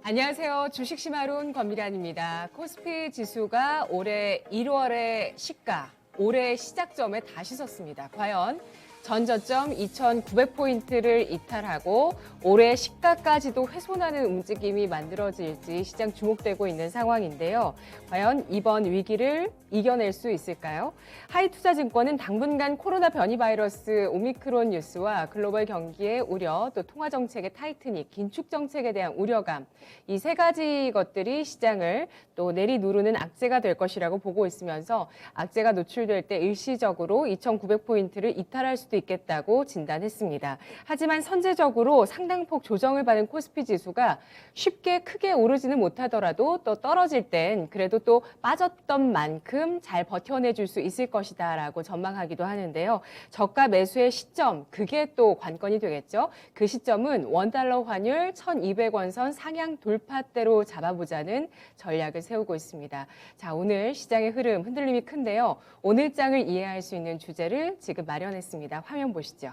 안녕하세요. 주식심화론 권미란입니다. 코스피 지수가 올해 1월의 시가, 올해 시작점에 다시 섰습니다. 과연 전저점 2,900포인트를 이탈하고 올해 시가까지도 훼손하는 움직임이 만들어질지 시장 주목되고 있는 상황인데요. 과연 이번 위기를 이겨낼 수 있을까요? 하이투자증권은 당분간 코로나 변이 바이러스 오미크론 뉴스와 글로벌 경기의 우려, 또 통화정책의 타이트닝, 긴축 정책에 대한 우려감, 이 세 가지 것들이 시장을 또 내리누르는 악재가 될 것이라고 보고 있으면서 악재가 노출될 때 일시적으로 2,900포인트를 이탈할 수도 있겠다고 진단했습니다. 하지만 선제적으로 상당폭 조정을 받은 코스피 지수가 쉽게 크게 오르지는 못하더라도 또 떨어질 땐 그래도 또 빠졌던 만큼 잘 버텨내줄 수 있을 것이다라고 전망하기도 하는데요. 저가 매수의 시점, 그게 또 관건이 되겠죠. 그 시점은 원달러 환율 1,200원 선 상향 돌파대로 잡아보자는 전략을 세우고 있습니다. 자, 오늘 시장의 흐름 흔들림이 큰데요. 오늘 장을 이해할 수 있는 주제를 지금 마련했습니다. 화면 보시죠.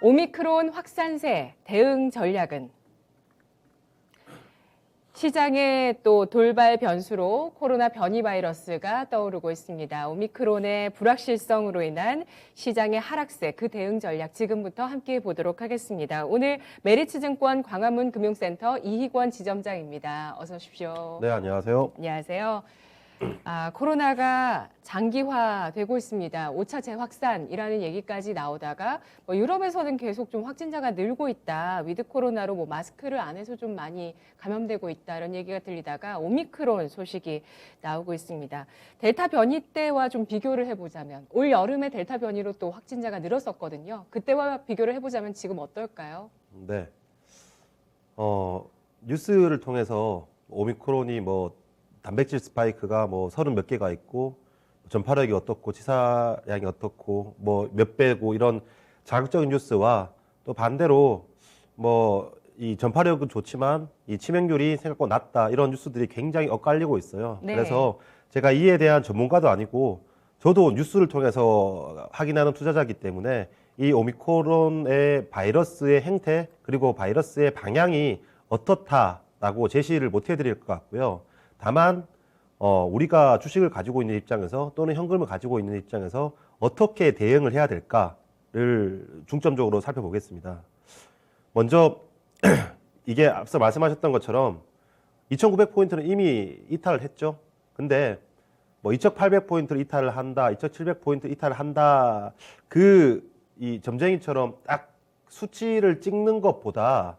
오미크론 확산세 대응 전략은? 시장의 또 돌발 변수로 코로나 변이 바이러스가 떠오르고 있습니다. 오미크론의 불확실성으로 인한 시장의 하락세, 그 대응 전략 지금부터 함께 보도록 하겠습니다. 오늘 메리츠증권 광화문 금융센터 이희권 지점장입니다. 어서 오십시오. 네, 안녕하세요. 안녕하세요. 코로나가 장기화되고 있습니다. 5차 재확산이라는 얘기까지 나오다가 유럽에서는 계속 좀 확진자가 늘고 있다. 위드 코로나로 마스크를 안 해서 좀 많이 감염되고 있다. 이런 얘기가 들리다가 오미크론 소식이 나오고 있습니다. 델타 변이 때와 좀 비교를 해보자면 올 여름에 델타 변이로 또 확진자가 늘었었거든요. 그때와 비교를 해보자면 지금 어떨까요? 네. 뉴스를 통해서 오미크론이 단백질 스파이크가 30 몇 개가 있고 전파력이 어떻고 치사량이 어떻고 몇 배고 이런 자극적인 뉴스와 또 반대로 이 전파력은 좋지만 이 치명률이 생각보다 낮다 이런 뉴스들이 굉장히 엇갈리고 있어요. 네. 그래서 제가 이에 대한 전문가도 아니고 저도 뉴스를 통해서 확인하는 투자자이기 때문에 이 오미크론의 바이러스의 행태 그리고 바이러스의 방향이 어떻다라고 제시를 못 해드릴 것 같고요. 다만 우리가 주식을 가지고 있는 입장에서 또는 현금을 가지고 있는 입장에서 어떻게 대응을 해야 될까를 중점적으로 살펴보겠습니다. 먼저 이게 앞서 말씀하셨던 것처럼 2,900포인트는 이미 이탈을 했죠. 근데 2,800포인트를 이탈을 한다, 2,700포인트 이탈을 한다, 이 점쟁이처럼 딱 수치를 찍는 것보다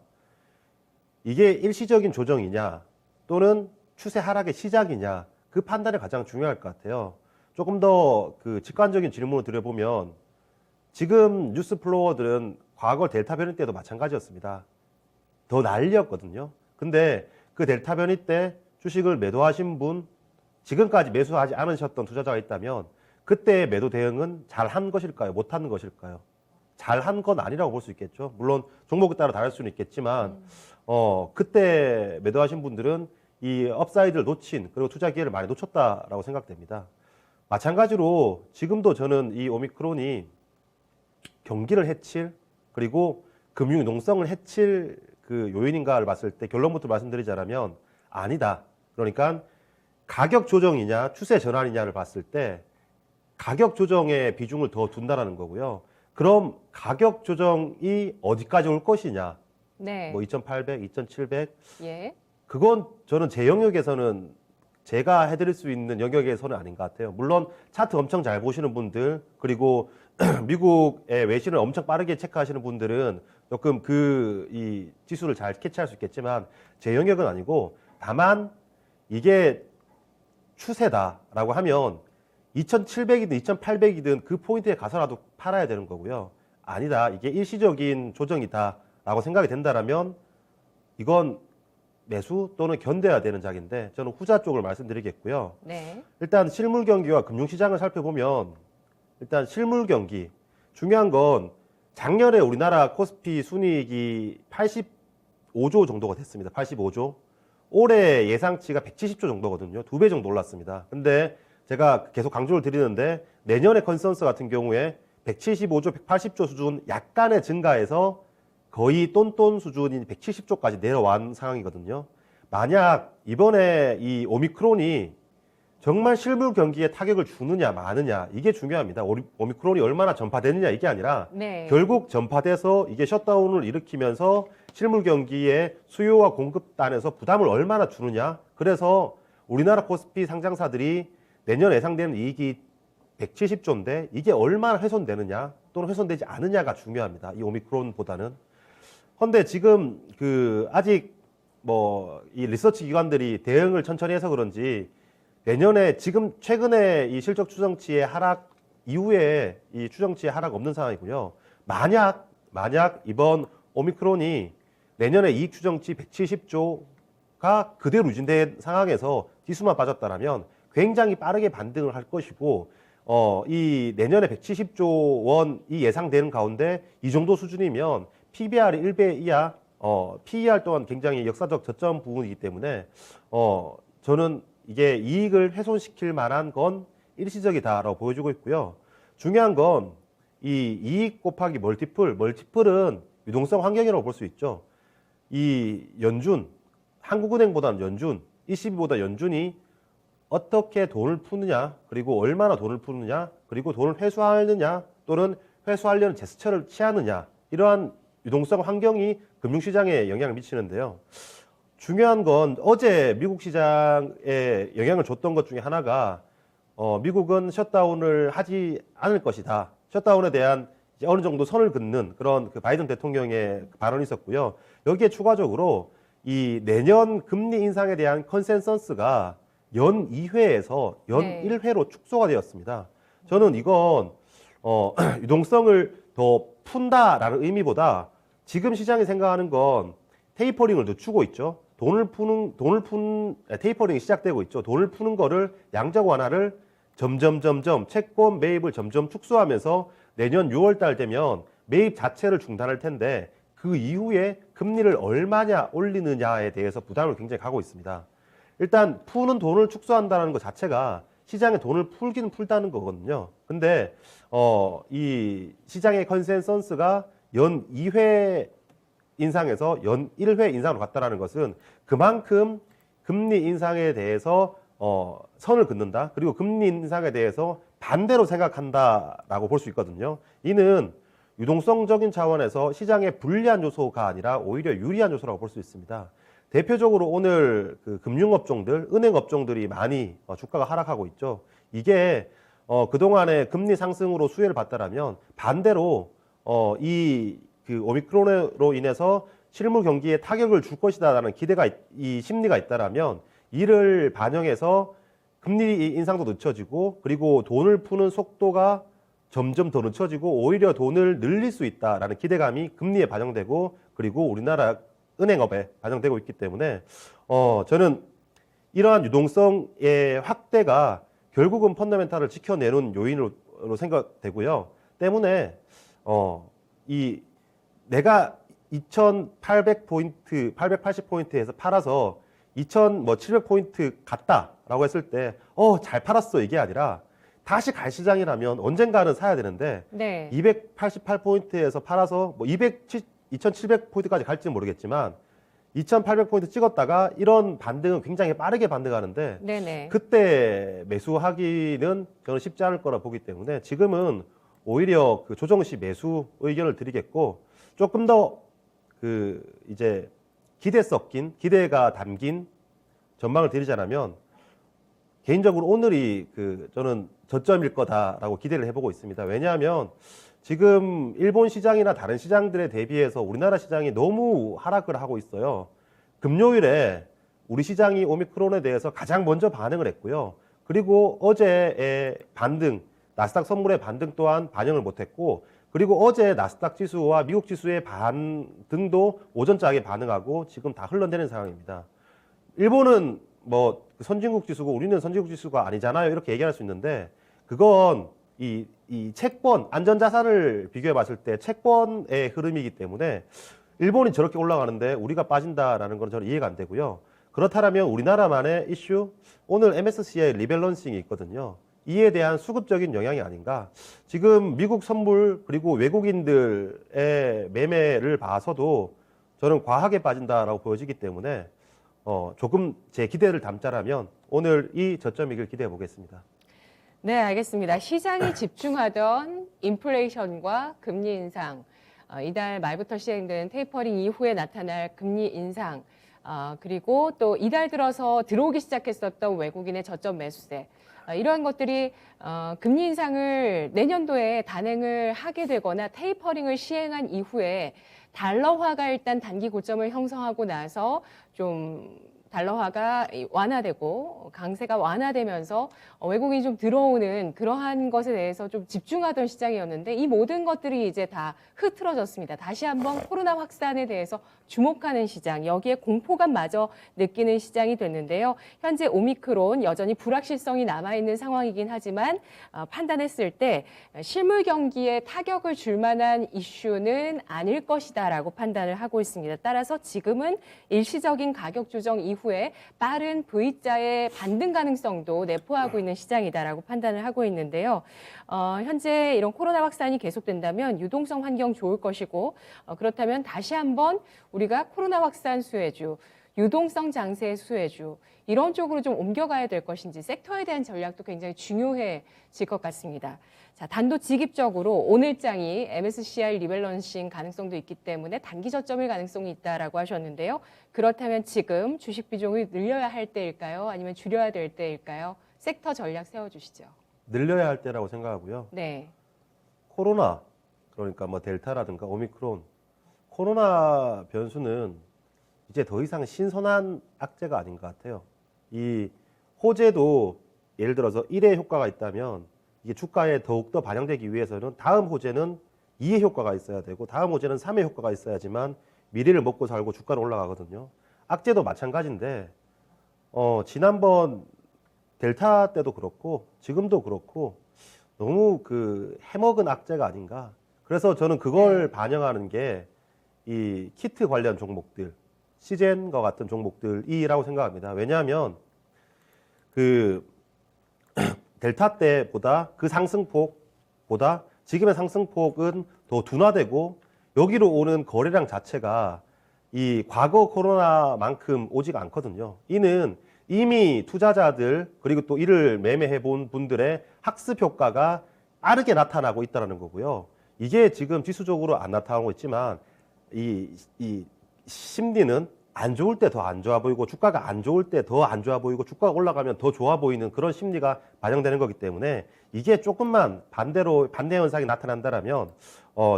이게 일시적인 조정이냐 또는 추세 하락의 시작이냐, 그 판단이 가장 중요할 것 같아요. 조금 더 직관적인 질문을 드려보면 지금 뉴스 플로어들은 과거 델타 변이 때도 마찬가지였습니다. 더 난리였거든요. 근데 그 델타 변이 때 주식을 매도하신 분, 지금까지 매수하지 않으셨던 투자자가 있다면 그때의 매도 대응은 잘한 것일까요? 못한 것일까요? 잘한 건 아니라고 볼 수 있겠죠. 물론 종목에 따라 다를 수는 있겠지만 그때 매도하신 분들은 이 업사이드를 놓친 그리고 투자 기회를 많이 놓쳤다라고 생각됩니다. 마찬가지로 지금도 저는 이 오미크론이 경기를 해칠 그리고 금융 유동성을 해칠 그 요인인가를 봤을 때 결론부터 말씀드리자면 아니다. 그러니까 가격 조정이냐 추세 전환이냐를 봤을 때 가격 조정의 비중을 더 둔다라는 거고요. 그럼 가격 조정이 어디까지 올 것이냐? 네. 2,800, 2,700. 예. 그건 저는 제 영역에서는 제가 해드릴 수 있는 영역에서는 아닌 것 같아요. 물론 차트 엄청 잘 보시는 분들 그리고 미국의 외신을 엄청 빠르게 체크하시는 분들은 조금 이 지수를 잘 캐치할 수 있겠지만 제 영역은 아니고 다만 이게 추세다라고 하면 2,700이든 2,800이든 그 포인트에 가서라도 팔아야 되는 거고요. 아니다. 이게 일시적인 조정이다라고 생각이 된다라면 이건 매수 또는 견뎌야 되는 작인데 저는 후자 쪽을 말씀드리겠고요. 네. 일단 실물 경기와 금융시장을 살펴보면 일단 실물 경기 중요한 건 작년에 우리나라 코스피 순이익이 85조 정도가 됐습니다. 85조. 올해 예상치가 170조 정도거든요. 2배 정도 올랐습니다. 근데 제가 계속 강조를 드리는데 내년의 컨센서스 같은 경우에 175조, 180조 수준 약간의 증가해서 거의 똔똔 수준인 170조까지 내려온 상황이거든요. 만약 이번에 이 오미크론이 정말 실물 경기에 타격을 주느냐 마느냐 이게 중요합니다. 오미크론이 얼마나 전파되느냐 이게 아니라 네. 결국 전파돼서 이게 셧다운을 일으키면서 실물 경기에 수요와 공급단에서 부담을 얼마나 주느냐. 그래서 우리나라 코스피 상장사들이 내년 예상되는 이익이 170조인데 이게 얼마나 훼손되느냐 또는 훼손되지 않느냐가 중요합니다. 이 오미크론보다는. 그런데 지금 아직 뭐 이 리서치 기관들이 대응을 천천히 해서 그런지 내년에 지금 최근에 이 실적 추정치의 하락 이후에 이 추정치의 하락 없는 상황이고요. 만약 이번 오미크론이 내년에 이익 추정치 170조가 그대로 유지된 상황에서 지수만 빠졌다라면 굉장히 빠르게 반등을 할 것이고 이 내년에 170조 원 이 예상되는 가운데 이 정도 수준이면 PBR이 1배 이하, PER 또한 굉장히 역사적 저점 부분이기 때문에 저는 이게 이익을 훼손시킬 만한 건 일시적이다라고 보여주고 있고요. 중요한 건 이 이익 곱하기 멀티플은 유동성 환경이라고 볼 수 있죠. 이 연준, 한국은행보다는 연준, ECB보다 연준이 어떻게 돈을 푸느냐, 그리고 얼마나 돈을 푸느냐, 그리고 돈을 회수하느냐, 또는 회수하려는 제스처를 취하느냐, 이러한 유동성 환경이 금융시장에 영향을 미치는데요. 중요한 건 어제 미국 시장에 영향을 줬던 것 중에 하나가 미국은 셧다운을 하지 않을 것이다. 셧다운에 대한 이제 어느 정도 선을 긋는 그런 바이든 대통령의 발언이 있었고요. 여기에 추가적으로 이 내년 금리 인상에 대한 컨센서스가 연 2회에서 연 네. 1회로 축소가 되었습니다. 저는 이건 유동성을 더 푼다라는 의미보다 지금 시장이 생각하는 건 테이퍼링을 늦추고 있죠. 테이퍼링이 시작되고 있죠. 돈을 푸는 거를 양적 완화를 점점 채권 매입을 점점 축소하면서 내년 6월 달 되면 매입 자체를 중단할 텐데 그 이후에 금리를 얼마냐 올리느냐에 대해서 부담을 굉장히 가고 있습니다. 일단 푸는 돈을 축소한다는 것 자체가 시장에 돈을 풀기는 풀다는 거거든요. 근데 이 시장의 컨센서스가 연 2회 인상에서 연 1회 인상으로 갔다라는 것은 그만큼 금리 인상에 대해서 선을 긋는다. 그리고 금리 인상에 대해서 반대로 생각한다라고 볼 수 있거든요. 이는 유동성적인 차원에서 시장의 불리한 요소가 아니라 오히려 유리한 요소라고 볼 수 있습니다. 대표적으로 오늘 금융업종들, 은행업종들이 많이 주가가 하락하고 있죠. 이게 그동안의 금리 상승으로 수혜를 봤다라면 반대로 이 오미크론으로 인해서 실물 경기에 타격을 줄 것이다라는 이 심리가 있다라면 이를 반영해서 금리 인상도 늦춰지고 그리고 돈을 푸는 속도가 점점 더 늦춰지고 오히려 돈을 늘릴 수 있다라는 기대감이 금리에 반영되고 그리고 우리나라 은행업에 반영되고 있기 때문에 저는 이러한 유동성의 확대가 결국은 펀더멘탈을 지켜내는 요인으로 생각되고요. 때문에 이 내가 2,800포인트, 880포인트에서 팔아서 2,700포인트 갔다라고 했을 때 잘 팔았어 이게 아니라 다시 갈 시장이라면 언젠가는 사야 되는데 네. 288포인트에서 팔아서 뭐 2,700포인트까지 갈지는 모르겠지만 2,800포인트 찍었다가 이런 반등은 굉장히 빠르게 반등하는데 네네. 그때 매수하기는 저는 쉽지 않을 거라 보기 때문에 지금은 오히려 조정 시 매수 의견을 드리겠고 조금 더 이제 기대가 담긴 전망을 드리자면 개인적으로 오늘이 저는 저점일 거다라고 기대를 해보고 있습니다. 왜냐하면 지금 일본 시장이나 다른 시장들에 대비해서 우리나라 시장이 너무 하락을 하고 있어요. 금요일에 우리 시장이 오미크론에 대해서 가장 먼저 반응을 했고요. 그리고 어제의 반등, 나스닥 선물의 반등 또한 반영을 못했고 그리고 어제 나스닥 지수와 미국 지수의 반등도 오전장에 반응하고 지금 다 흘러내리는 상황입니다. 일본은 뭐 선진국 지수고 우리는 선진국 지수가 아니잖아요. 이렇게 얘기할 수 있는데 그건 이 채권, 안전자산을 비교해 봤을 때 채권의 흐름이기 때문에 일본이 저렇게 올라가는데 우리가 빠진다라는 건 저는 이해가 안 되고요. 그렇다면 우리나라만의 이슈, 오늘 MSCI 리밸런싱이 있거든요. 이에 대한 수급적인 영향이 아닌가. 지금 미국 선물 그리고 외국인들의 매매를 봐서도 저는 과하게 빠진다라고 보여지기 때문에 조금 제 기대를 담자라면 오늘 이 저점이길 기대해 보겠습니다. 네, 알겠습니다. 시장이 집중하던 인플레이션과 금리 인상, 이달 말부터 시행된 테이퍼링 이후에 나타날 금리 인상, 그리고 또 이달 들어서 들어오기 시작했었던 외국인의 저점 매수세, 이러한 것들이 금리 인상을 내년도에 단행을 하게 되거나 테이퍼링을 시행한 이후에 달러화가 일단 단기 고점을 형성하고 나서 좀 달러화가 완화되고 강세가 완화되면서 외국인이 좀 들어오는 그러한 것에 대해서 좀 집중하던 시장이었는데 이 모든 것들이 이제 다 흐트러졌습니다. 다시 한번 코로나 확산에 대해서 주목하는 시장, 여기에 공포감마저 느끼는 시장이 됐는데요. 현재 오미크론 여전히 불확실성이 남아있는 상황이긴 하지만 판단했을 때 실물 경기에 타격을 줄 만한 이슈는 아닐 것이다라고 판단을 하고 있습니다. 따라서 지금은 일시적인 가격 조정 이후에 빠른 V자의 반등 가능성도 내포하고 있는 시장이다라고 판단을 하고 있는데요. 현재 이런 코로나 확산이 계속된다면 유동성 환경 좋을 것이고 그렇다면 다시 한번 우리가 코로나 확산 수혜주, 유동성 장세 수혜주 이런 쪽으로 좀 옮겨가야 될 것인지 섹터에 대한 전략도 굉장히 중요해질 것 같습니다. 자, 단도직입적으로 오늘장이 MSCI 리밸런싱 가능성도 있기 때문에 단기 저점일 가능성이 있다라고 하셨는데요. 그렇다면 지금 주식 비중을 늘려야 할 때일까요? 아니면 줄여야 될 때일까요? 섹터 전략 세워주시죠. 늘려야 할 때라고 생각하고요. 네. 코로나, 그러니까 뭐 델타라든가 오미크론, 코로나 변수는 이제 더 이상 신선한 악재가 아닌 것 같아요. 이 호재도 예를 들어서 1회 효과가 있다면 이게 주가에 더욱더 반영되기 위해서는 다음 호재는 2회 효과가 있어야 되고 다음 호재는 3회 효과가 있어야지만 미래를 먹고 살고 주가는 올라가거든요. 악재도 마찬가지인데 지난번 델타 때도 그렇고 지금도 그렇고 너무 그 해먹은 악재가 아닌가. 그래서 저는 그걸 반영하는 게 이 키트 관련 종목들, 시젠과 같은 종목들이라고 생각합니다. 왜냐하면 그 델타 때보다 그 상승폭보다 지금의 상승폭은 더 둔화되고 여기로 오는 거래량 자체가 이 과거 코로나만큼 오지가 않거든요. 이는 이미 투자자들 그리고 또 이를 매매해 본 분들의 학습 효과가 빠르게 나타나고 있다는 거고요. 이게 지금 지수적으로 안 나타나고 있지만 이 심리는 안 좋을 때 더 안 좋아 보이고 주가가 안 좋을 때 더 안 좋아 보이고 주가가 올라가면 더 좋아 보이는 그런 심리가 반영되는 거기 때문에 이게 조금만 반대 현상이 나타난다라면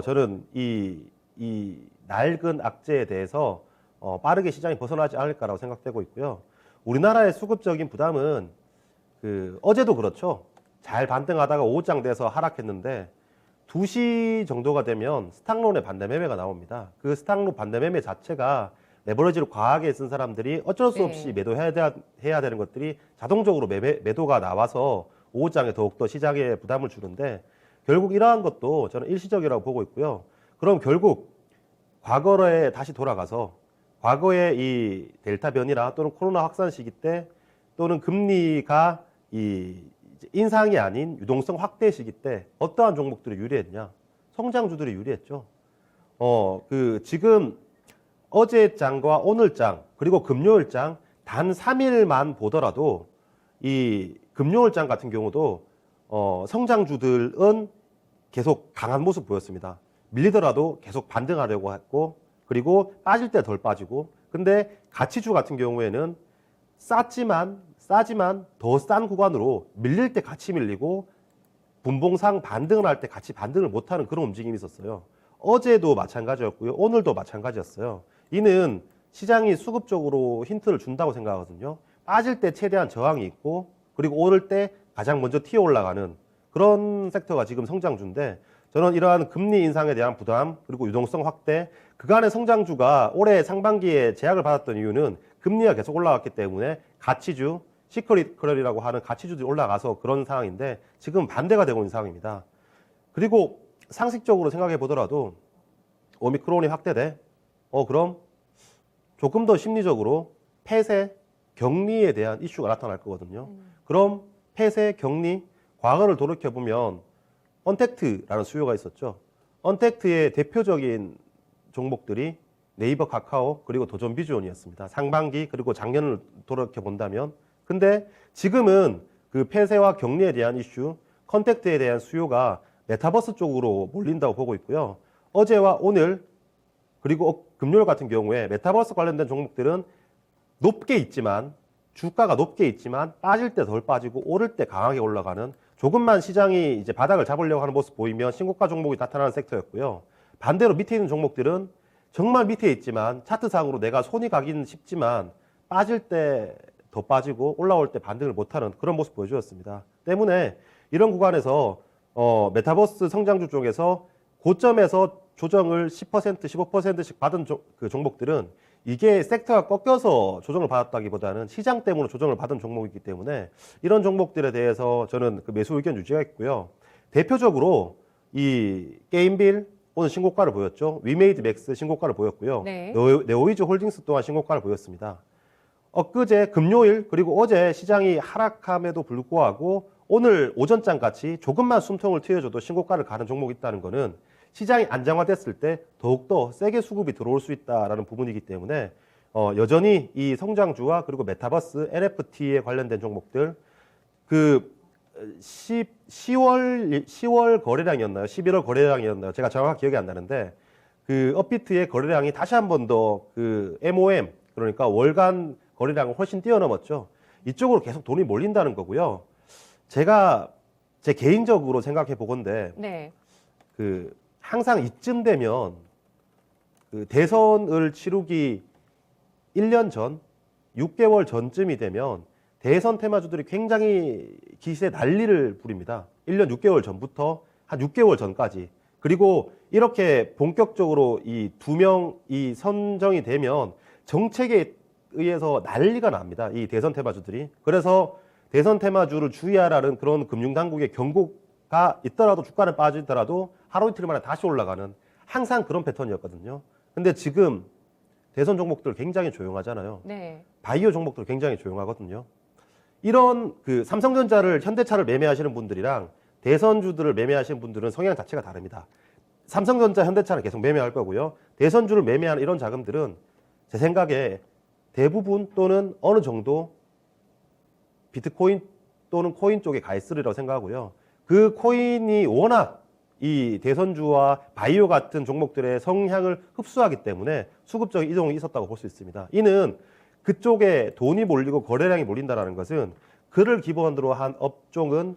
저는 이 낡은 악재에 대해서 빠르게 시장이 벗어나지 않을까라고 생각되고 있고요. 우리나라의 수급적인 부담은 어제도 그렇죠. 잘 반등하다가 오후장 돼서 하락했는데 2시 정도가 되면 스탁론의 반대 매매가 나옵니다. 그 스탁론 반대 매매 자체가 레버리지를 과하게 쓴 사람들이 어쩔 수 없이 매도해야 되는 것들이 자동적으로 매도가 나와서 오후장에 더욱더 시장에 부담을 주는데 결국 이러한 것도 저는 일시적이라고 보고 있고요. 그럼 결국 과거에 다시 돌아가서 과거의 이 델타 변이나 또는 코로나 확산 시기 때 또는 금리가 인상이 아닌 유동성 확대 시기 때 어떠한 종목들이 유리했냐? 성장주들이 유리했죠. 지금 어제 장과 오늘 장 그리고 금요일 장 단 3일만 보더라도 이 금요일 장 같은 경우도 성장주들은 계속 강한 모습 보였습니다. 밀리더라도 계속 반등하려고 했고 그리고 빠질 때 덜 빠지고 근데 가치주 같은 경우에는 싸지만 더 싼 구간으로 밀릴 때 같이 밀리고 분봉상 반등을 할 때 같이 반등을 못하는 그런 움직임이 있었어요. 어제도 마찬가지였고요. 오늘도 마찬가지였어요. 이는 시장이 수급적으로 힌트를 준다고 생각하거든요. 빠질 때 최대한 저항이 있고 그리고 오를 때 가장 먼저 튀어 올라가는 그런 섹터가 지금 성장주인데 저는 이러한 금리 인상에 대한 부담 그리고 유동성 확대 그간의 성장주가 올해 상반기에 제약을 받았던 이유는 금리가 계속 올라갔기 때문에 가치주 시크릿컬이라고 하는 가치주들이 올라가서 그런 상황인데 지금 반대가 되고 있는 상황입니다. 그리고 상식적으로 생각해 보더라도 오미크론이 확대돼. 그럼 조금 더 심리적으로 폐쇄, 격리에 대한 이슈가 나타날 거거든요. 그럼 폐쇄, 격리, 과거를 돌이켜보면 언택트라는 수요가 있었죠. 언택트의 대표적인 종목들이 네이버, 카카오, 그리고 도전 비주얼이었습니다. 상반기 그리고 작년을 돌이켜 본다면. 근데 지금은 그 폐쇄와 격리에 대한 이슈, 컨택트에 대한 수요가 메타버스 쪽으로 몰린다고 보고 있고요. 어제와 오늘 그리고 금요일 같은 경우에 메타버스 관련된 종목들은 높게 있지만, 주가가 높게 있지만 빠질 때 덜 빠지고 오를 때 강하게 올라가는, 조금만 시장이 이제 바닥을 잡으려고 하는 모습 보이면 신고가 종목이 나타나는 섹터였고요. 반대로 밑에 있는 종목들은 정말 밑에 있지만 차트상으로 내가 손이 가기는 쉽지만 빠질 때 더 빠지고 올라올 때 반등을 못하는 그런 모습 보여주었습니다. 때문에 이런 구간에서 메타버스 성장주 쪽에서 고점에서 조정을 10%, 15%씩 받은 그 종목들은 이게 섹터가 꺾여서 조정을 받았다기보다는 시장 때문에 조정을 받은 종목이기 때문에 이런 종목들에 대해서 저는 그 매수 의견 유지했고요. 대표적으로 이 게임빌 오늘 신고가를 보였죠. 위메이드 맥스 신고가를 보였고요. 네. 네오이즈 홀딩스 또한 신고가를 보였습니다. 엊그제 금요일 그리고 어제 시장이 하락함에도 불구하고 오늘 오전장 같이 조금만 숨통을 트여줘도 신고가를 가는 종목이 있다는 것은 시장이 안정화됐을 때 더욱더 세게 수급이 들어올 수 있다는 부분이기 때문에 여전히 이 성장주와 그리고 메타버스, NFT에 관련된 종목들 그 10월 거래량이었나요? 11월 거래량이었나요? 제가 정확히 기억이 안 나는데 그 업비트의 거래량이 다시 한 번 더 그 MOM 그러니까 월간 거래량을 훨씬 뛰어넘었죠. 이쪽으로 계속 돈이 몰린다는 거고요. 제가 제 개인적으로 생각해 보건데 네. 그 항상 이쯤 되면 그 대선을 치르기 1년 전, 6개월 전쯤이 되면 대선 테마주들이 굉장히 기세 난리를 부립니다. 1년 6개월 전부터 한 6개월 전까지. 그리고 이렇게 본격적으로 이 두 명이 선정이 되면 정책에 의해서 난리가 납니다. 이 대선 테마주들이. 그래서 대선 테마주를 주의하라는 그런 금융당국의 경고가 있더라도 주가는 빠지더라도 하루 이틀 만에 다시 올라가는 항상 그런 패턴이었거든요. 근데 지금 대선 종목들 굉장히 조용하잖아요. 네. 바이오 종목들 굉장히 조용하거든요. 이런 그 삼성전자를 현대차를 매매하시는 분들이랑 대선주들을 매매하시는 분들은 성향 자체가 다릅니다. 삼성전자, 현대차는 계속 매매할 거고요. 대선주를 매매하는 이런 자금들은 제 생각에 대부분 또는 어느 정도 비트코인 또는 코인 쪽에 가 있으리라고 생각하고요. 그 코인이 워낙 이 대선주와 바이오 같은 종목들의 성향을 흡수하기 때문에 수급적 이동이 있었다고 볼 수 있습니다. 이는 그쪽에 돈이 몰리고 거래량이 몰린다는 것은 그를 기본으로 한 업종은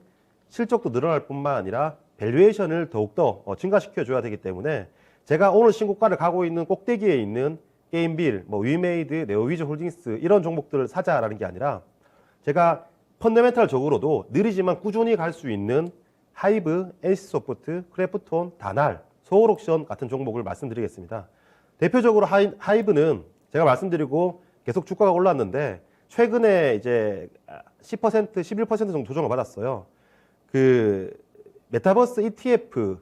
실적도 늘어날 뿐만 아니라 밸류에이션을 더욱더 증가시켜줘야 되기 때문에 제가 오늘 신고가를 가고 있는 꼭대기에 있는 게임빌, 위메이드, 네오위즈 홀딩스 이런 종목들을 사자라는 게 아니라 제가 펀더멘탈적으로도 느리지만 꾸준히 갈 수 있는 하이브, NC소프트, 크래프톤, 다날, 서울옥션 같은 종목을 말씀드리겠습니다. 대표적으로 하이브는 제가 말씀드리고 계속 주가가 올랐는데 최근에 이제 10%, 11% 정도 조정을 받았어요. 그 메타버스 ETF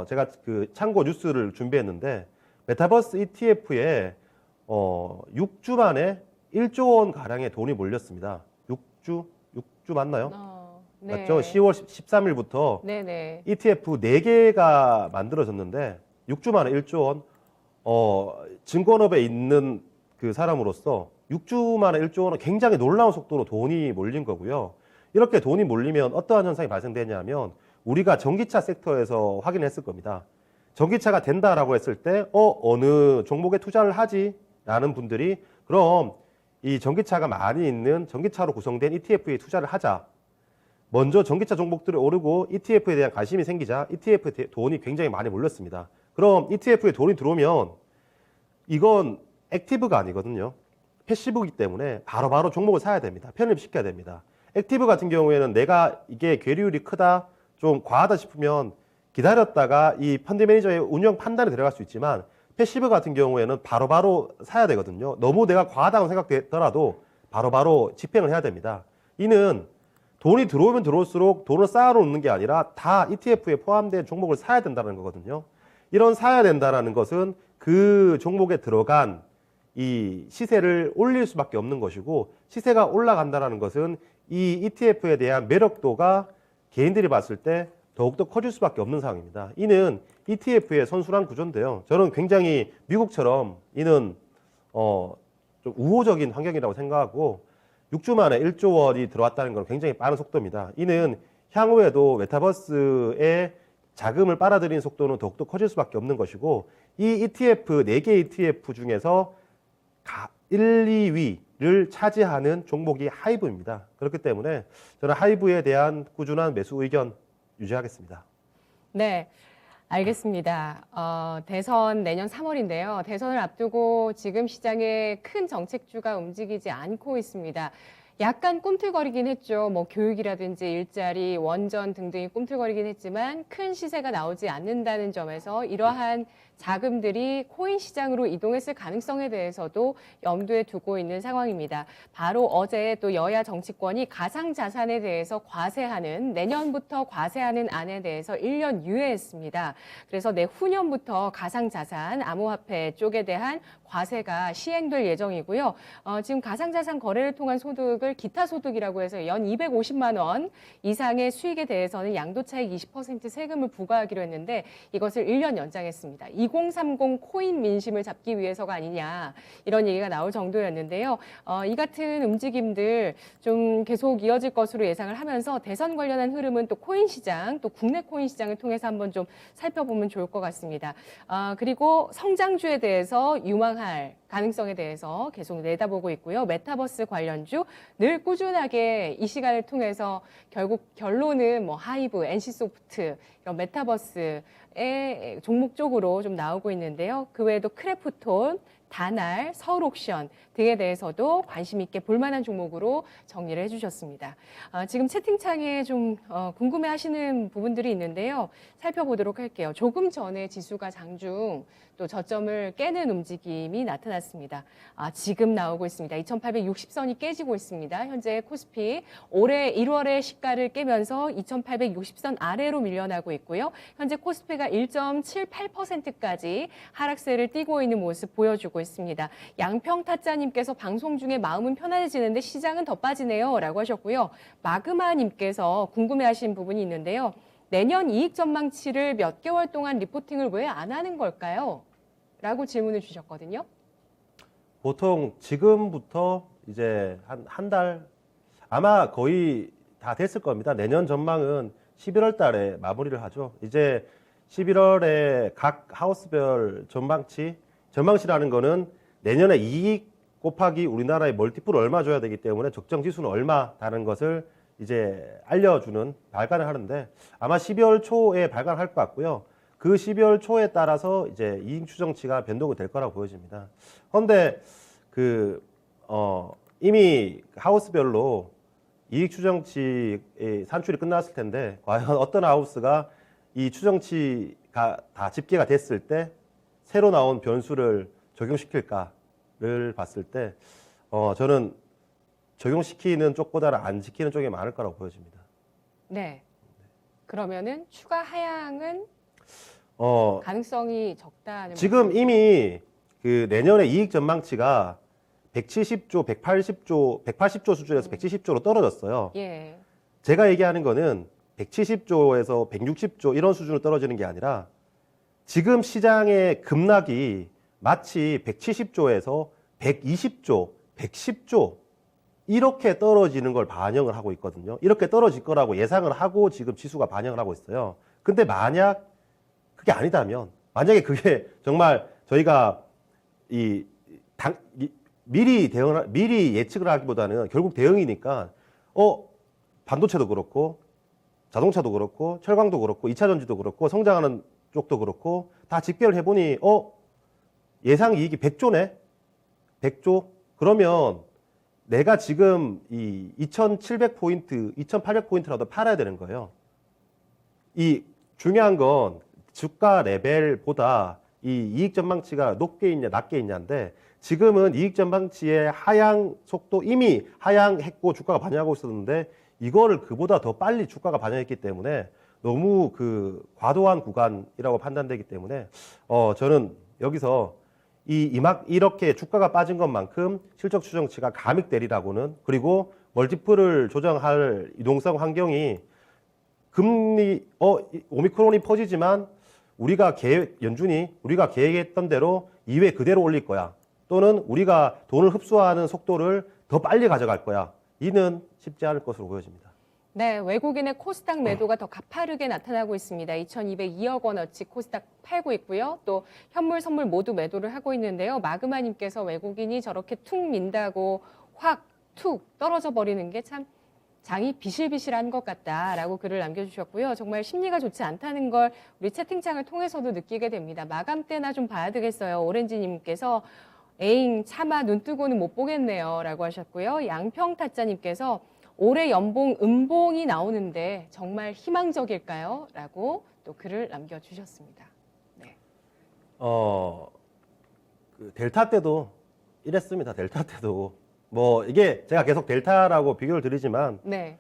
제가 그 참고 뉴스를 준비했는데 메타버스 ETF에 6주 만에 1조 원 가량의 돈이 몰렸습니다. 6주 맞나요? 네. 맞죠? 10월 13일부터 네네. ETF 4개가 만들어졌는데 6주 만에 1조 원. 증권업에 있는 그 사람으로서 6주 만에 1조 원은 굉장히 놀라운 속도로 돈이 몰린 거고요. 이렇게 돈이 몰리면 어떠한 현상이 발생되냐면 우리가 전기차 섹터에서 확인했을 겁니다. 전기차가 된다라고 했을 때 어느 종목에 투자를 하지? 라는 분들이 그럼 이 전기차가 많이 있는 전기차로 구성된 ETF에 투자를 하자. 먼저 전기차 종목들이 오르고 ETF에 대한 관심이 생기자 ETF에 돈이 굉장히 많이 몰렸습니다. 그럼 ETF에 돈이 들어오면 이건 액티브가 아니거든요. 패시브이기 때문에 바로바로 종목을 사야 됩니다. 편입시켜야 됩니다. 액티브 같은 경우에는 내가 이게 괴리율이 크다, 좀 과하다 싶으면 기다렸다가 이 펀드 매니저의 운영 판단에 들어갈 수 있지만 패시브 같은 경우에는 바로바로 사야 되거든요. 너무 내가 과하다고 생각되더라도 바로바로 집행을 해야 됩니다. 이는 돈이 들어오면 들어올수록 돈을 쌓아놓는 게 아니라 다 ETF에 포함된 종목을 사야 된다는 거거든요. 이런 사야 된다는 것은 그 종목에 들어간 이 시세를 올릴 수밖에 없는 것이고 시세가 올라간다는 것은 이 ETF에 대한 매력도가 개인들이 봤을 때 더욱더 커질 수밖에 없는 상황입니다. 이는 ETF의 선순환 구조인데요. 저는 굉장히 미국처럼 이는 좀 우호적인 환경이라고 생각하고 6주 만에 1조 원이 들어왔다는 건 굉장히 빠른 속도입니다. 이는 향후에도 메타버스에 자금을 빨아들이는 속도는 더욱더 커질 수밖에 없는 것이고 이 ETF, 4개 ETF 중에서 1, 2위를 차지하는 종목이 하이브입니다. 그렇기 때문에 저는 하이브에 대한 꾸준한 매수 의견 유지하겠습니다. 네, 알겠습니다. 대선 내년 3월인데요. 대선을 앞두고 지금 시장에 큰 정책주가 움직이지 않고 있습니다. 약간 꿈틀거리긴 했죠. 뭐 교육이라든지 일자리, 원전 등등이 꿈틀거리긴 했지만 큰 시세가 나오지 않는다는 점에서 이러한 자금들이 코인 시장으로 이동했을 가능성에 대해서도 염두에 두고 있는 상황입니다. 바로 어제 또 여야 정치권이 가상자산에 대해서 과세하는 내년부터 과세하는 안에 대해서 1년 유예했습니다. 그래서 내후년부터 가상자산, 암호화폐 쪽에 대한 과세가 시행될 예정이고요. 지금 가상자산 거래를 통한 소득을 기타 소득이라고 해서 연 250만 원 이상의 수익에 대해서는 양도차익 20% 세금을 부과하기로 했는데 이것을 1년 연장했습니다. 2030 코인 민심을 잡기 위해서가 아니냐 이런 얘기가 나올 정도였는데요. 이 같은 움직임들 좀 계속 이어질 것으로 예상을 하면서 대선 관련한 흐름은 또 코인 시장, 또 국내 코인 시장을 통해서 한번 좀 살펴보면 좋을 것 같습니다. 그리고 성장주에 대해서 유망할 가능성에 대해서 계속 내다보고 있고요. 메타버스 관련주 늘 꾸준하게 이 시간을 통해서 결국 결론은 뭐 하이브, NC소프트 이런 메타버스의 종목 쪽으로 좀 나오고 있는데요. 그 외에도 크래프톤, 다날, 서울옥션 등에 대해서도 관심 있게 볼만한 종목으로 정리를 해주셨습니다. 지금 채팅창에 좀 궁금해하시는 부분들이 있는데요. 살펴보도록 할게요. 조금 전에 지수가 장중 또 저점을 깨는 움직임이 나타났습니다. 지금 나오고 있습니다. 2860선이 깨지고 있습니다. 현재 코스피 올해 1월에 시가를 깨면서 2860선 아래로 밀려나고 있고요. 현재 코스피가 1.78%까지 하락세를 띠고 있는 모습 보여주고 있습니다. 양평타짜님께서 방송 중에 마음은 편안해지는데 시장은 더 빠지네요 라고 하셨고요. 마그마님께서 궁금해하신 부분이 있는데요. 내년 이익 전망치를 몇 개월 동안 리포팅을 왜 안 하는 걸까요? 라고 질문을 주셨거든요. 보통 지금부터 이제 한 달, 아마 거의 다 됐을 겁니다. 내년 전망은 11월 달에 마무리를 하죠. 이제 11월에 각 하우스별 전망치라는 거는 내년에 이익 곱하기 우리나라의 멀티플을 얼마 줘야 되기 때문에 적정 지수는 얼마다는 것을 이제 알려주는 발간을 하는데 아마 12월 초에 발간할 것 같고요. 그 12월 초에 따라서 이제 이익 추정치가 변동이 될 거라고 보여집니다. 그런데 이미 하우스별로 이익 추정치 산출이 끝났을 텐데 과연 어떤 하우스가 이 추정치가 다 집계가 됐을 때 새로 나온 변수를 적용시킬까를 봤을 때 저는 적용시키는 쪽보다는 안 지키는 쪽이 많을 거라고 보여집니다. 네. 그러면은 추가 하향은 가능성이 적다는 지금 말씀이시죠? 이미 그 내년에 이익 전망치가 170조, 180조 수준에서 170조로 떨어졌어요. 예. 제가 얘기하는 거는 170조에서 160조 이런 수준으로 떨어지는 게 아니라 지금 시장의 급락이 마치 170조에서 120조, 110조 이렇게 떨어지는 걸 반영을 하고 있거든요. 이렇게 떨어질 거라고 예상을 하고 지금 지수가 반영을 하고 있어요. 근데 만약 그게 아니다면, 만약에 그게 정말 저희가 미리 예측을 하기보다는 결국 대응이니까 반도체도 그렇고 자동차도 그렇고 철강도 그렇고 2차 전지도 그렇고 성장하는 쪽도 그렇고 다 집계를 해보니 예상 이익이 100조네? 100조? 그러면 내가 지금 이 2700포인트, 2800포인트라도 팔아야 되는 거예요. 이 중요한 건 주가 레벨보다 이 이익 전망치가 높게 있냐 낮게 있냐인데 지금은 이익 전망치의 하향 속도 이미 하향했고 주가가 반영하고 있었는데 이거를 그보다 더 빨리 주가가 반영했기 때문에 너무 과도한 구간이라고 판단되기 때문에 저는 여기서 이렇게 주가가 빠진 것만큼 실적 추정치가 감익되리라고는 그리고 멀티플을 조정할 이동성 환경이 금리 오미크론이 퍼지지만 연준이 우리가 계획했던 대로 2회 그대로 올릴 거야. 또는 우리가 돈을 흡수하는 속도를 더 빨리 가져갈 거야. 이는 쉽지 않을 것으로 보여집니다. 네, 외국인의 코스닥 매도가 더 가파르게 나타나고 있습니다. 2,202억 원어치 코스닥 팔고 있고요. 또 현물, 선물 모두 매도를 하고 있는데요. 마그마님께서 외국인이 저렇게 툭 민다고 확 툭 떨어져 버리는 게 참 장이 비실비실한 것 같다라고 글을 남겨주셨고요. 정말 심리가 좋지 않다는 걸 우리 채팅창을 통해서도 느끼게 됩니다. 마감 때나 좀 봐야 되겠어요. 오렌지님께서 에잉 차마 눈 뜨고는 못 보겠네요 라고 하셨고요. 양평타짜님께서 올해 연봉 음봉이 나오는데 정말 희망적일까요? 라고 또 글을 남겨주셨습니다. 네. 그 델타 때도 이랬습니다. 델타 때도. 뭐 이게 제가 계속 델타라고 비교를 드리지만 네.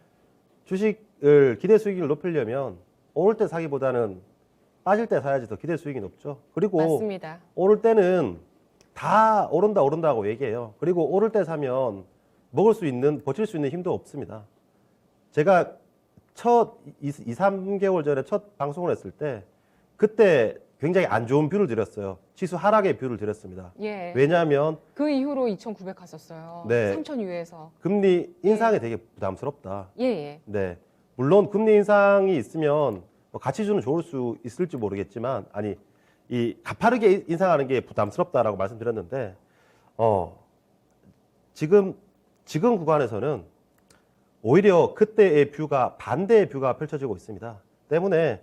주식을 기대 수익을 높이려면 오를 때 사기보다는 빠질 때 사야지 더 기대 수익이 높죠. 그리고 맞습니다. 오를 때는 다 오른다고 얘기해요. 그리고 오를 때 사면 버틸 수 있는 힘도 없습니다. 제가 첫 2, 3개월 전에 첫 방송을 했을 때 그때 굉장히 안 좋은 뷰를 드렸어요. 지수 하락의 뷰를 드렸습니다. 예. 왜냐하면 그 이후로 2,900 갔었어요. 네. 3,000 위에서. 금리 인상이 되게 부담스럽다. 예, 예. 네. 물론 금리 인상이 있으면 가치주는 좋을 수 있을지 모르겠지만 이 가파르게 인상하는 게 부담스럽다라고 말씀드렸는데 지금 구간에서는 오히려 그때의 뷰가 반대의 뷰가 펼쳐지고 있습니다. 때문에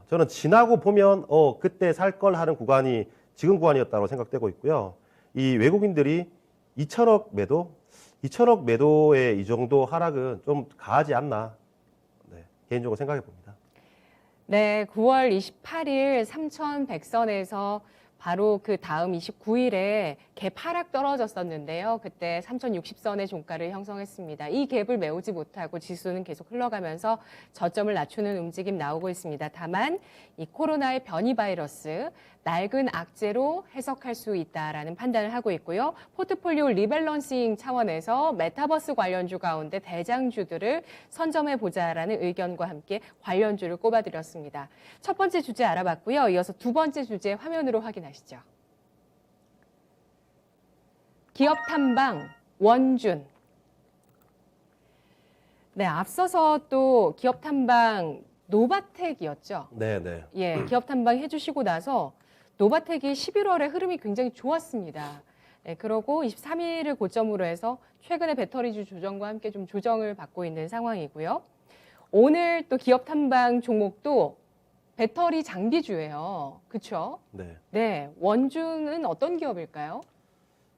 저는 지나고 보면 그때 살 걸 하는 구간이 지금 구간이었다고 생각되고 있고요. 이 외국인들이 2천억 매도의 이 정도 하락은 좀 가하지 않나 개인적으로 생각해 봅니다. 네, 9월 28일 3,100선에서 바로 그 다음 29일에 갭 하락 떨어졌었는데요. 그때 3,060선의 종가를 형성했습니다. 이 갭을 메우지 못하고 지수는 계속 흘러가면서 저점을 낮추는 움직임 나오고 있습니다. 다만 이 코로나의 변이 바이러스 낡은 악재로 해석할 수 있다라는 판단을 하고 있고요. 포트폴리오 리밸런싱 차원에서 메타버스 관련주 가운데 대장주들을 선점해 보자라는 의견과 함께 관련주를 꼽아드렸습니다. 첫 번째 주제 알아봤고요. 이어서 두 번째 주제 화면으로 확인하시죠. 기업 탐방 원준. 네, 앞서서 또 기업 탐방 노바텍이었죠. 네. 예, 기업 탐방 해주시고 나서 노바텍이 11월에 흐름이 굉장히 좋았습니다. 네, 그러고 23일을 고점으로 해서 최근에 배터리주 조정과 함께 좀 조정을 받고 있는 상황이고요. 오늘 또 기업 탐방 종목도 배터리 장비주예요. 그렇죠? 네. 네, 원주는 어떤 기업일까요?